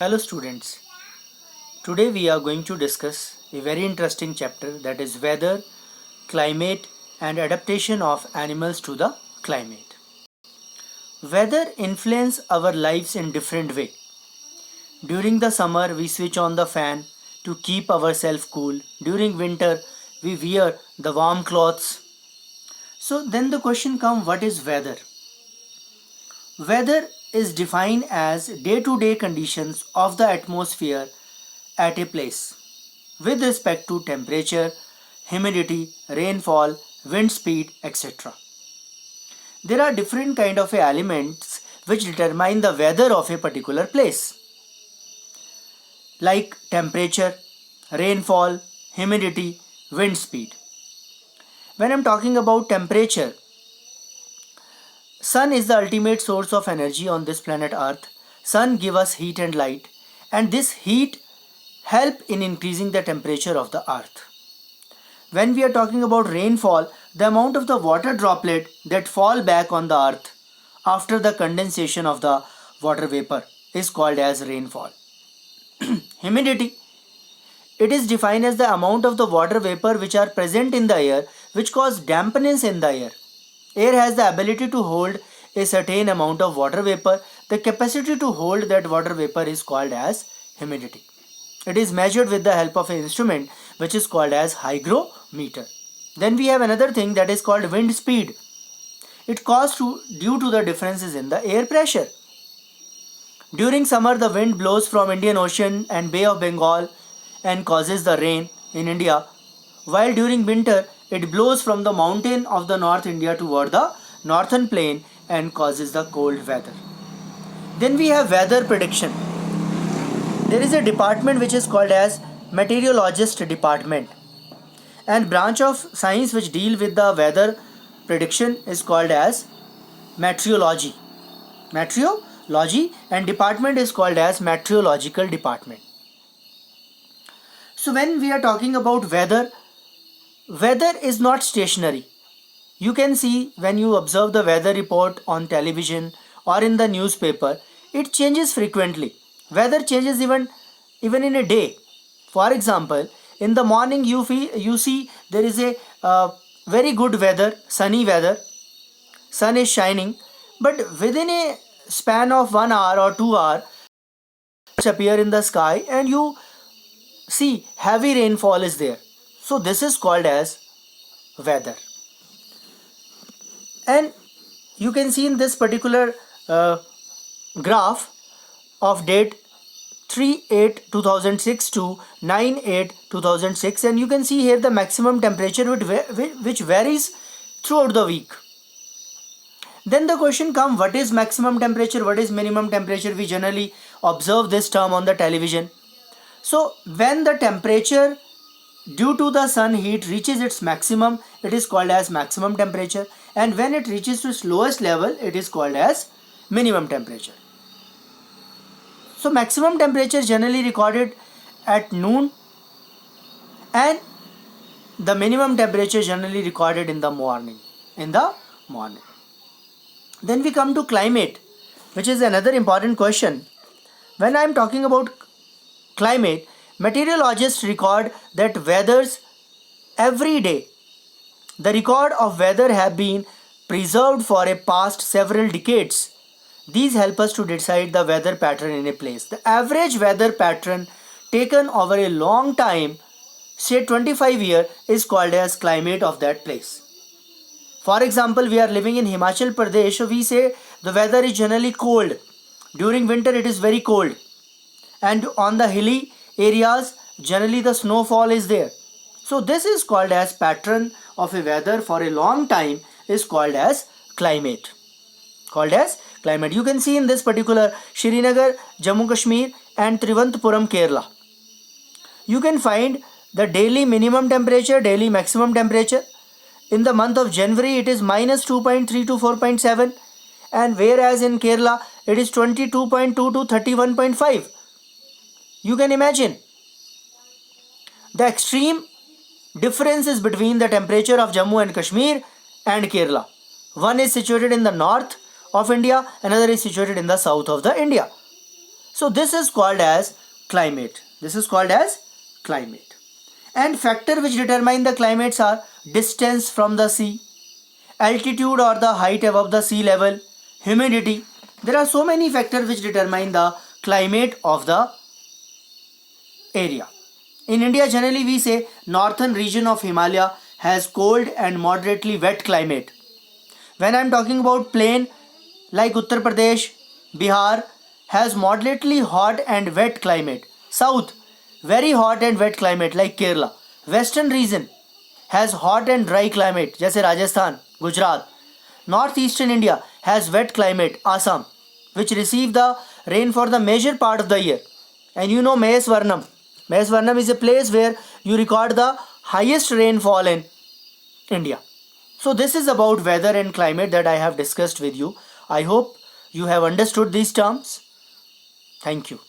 Hello students, today we are going to discuss a very interesting chapter, that is weather, climate and adaptation of animals to the climate. Weather influence our lives in different way. During the summer we switch on the fan to keep ourselves cool. During winter we wear the warm clothes. So then the question comes, what is weather? Weather is defined as day-to-day conditions of the atmosphere at a place with respect to temperature, humidity, rainfall, wind speed, etc. There are different kind of elements which determine the weather of a particular place, like temperature, rainfall, humidity, wind speed. When I'm talking about temperature, sun is the ultimate source of energy on this planet Earth. Sun give us heat and light, and this heat help in increasing the temperature of the earth. When we are talking about rainfall, the amount of the water droplet that fall back on the earth after the condensation of the water vapor is called as rainfall. Humidity, it is defined as the amount of the water vapor which are present in the air which cause dampness in the air. Air has the ability to hold a certain amount of water vapor. The capacity to hold that water vapor is called as humidity. It is measured with the help of an instrument which is called as hygrometer. Then we have another thing that is called wind speed. It caused due to the differences in the air pressure. During summer the wind blows from Indian Ocean and Bay of Bengal and causes the rain in India, while during winter it blows from the mountain of the North India toward the northern plain and causes the cold weather. Then we have weather prediction. There is a department which is called as meteorologist department, and branch of science which deal with the weather prediction is called as meteorology. Meteorology, and department is called as meteorological department. So when we are talking about weather, weather is not stationary. You can see when you observe the weather report on television or in the newspaper, it changes frequently. Weather changes even in a day. For example, in the morning you see there is a very good weather, sunny weather, sun is shining, but within a span of 1 hour or 2 hours appear in the sky and you see heavy rainfall is there. So this is called as weather. And you can see in this particular graph of date 3/8/2006 to 9/8/2006, and you can see here the maximum temperature which varies throughout the week. Then the question comes, what is maximum temperature, what is minimum temperature? We generally observe this term on the television. So when the temperature due to the sun heat reaches its maximum, it is called as maximum temperature, and when it reaches to its lowest level, it is called as minimum temperature. So maximum temperature is generally recorded at noon, and the minimum temperature is generally recorded in the morning. Then we come to climate, which is another important question. When I am talking about climate, meteorologists record that weathers every day. The record of weather have been preserved for a past several decades. These help us to decide the weather pattern in a place. The average weather pattern taken over a long time, say 25 years, is called as climate of that place. For example, we are living in Himachal Pradesh, so we say the weather is generally cold. During winter it is very cold. And on the hilly areas, generally the snowfall is there. So this is called as pattern of a weather for a long time is called as climate. You can see in this particular Srinagar, Jammu Kashmir and Trivandrum, Kerala. You can find the daily minimum temperature, daily maximum temperature. In the month of January it is -2.3 to 4.7, and whereas in Kerala it is 22.2 to 31.5. You can imagine the extreme differences between the temperature of Jammu and Kashmir and Kerala. One is situated in the north of India, another is situated in the south of the India. So this is called as climate. This is called as climate. And factor which determine the climates are distance from the sea, altitude or the height above the sea level, humidity. There are so many factors which determine the climate of the area. In India, generally we say northern region of Himalaya has cold and moderately wet climate. When I am talking about plain like Uttar Pradesh, Bihar has moderately hot and wet climate. South, very hot and wet climate like Kerala. Western region has hot and dry climate जैसे Rajasthan, Gujarat. Northeastern India has wet climate, Assam, which receive the rain for the major part of the year. And you know Mahes Varnam. Mahes Varnam is a place where you record the highest rainfall in India. So this is about weather and climate that I have discussed with you. I hope you have understood these terms. Thank you.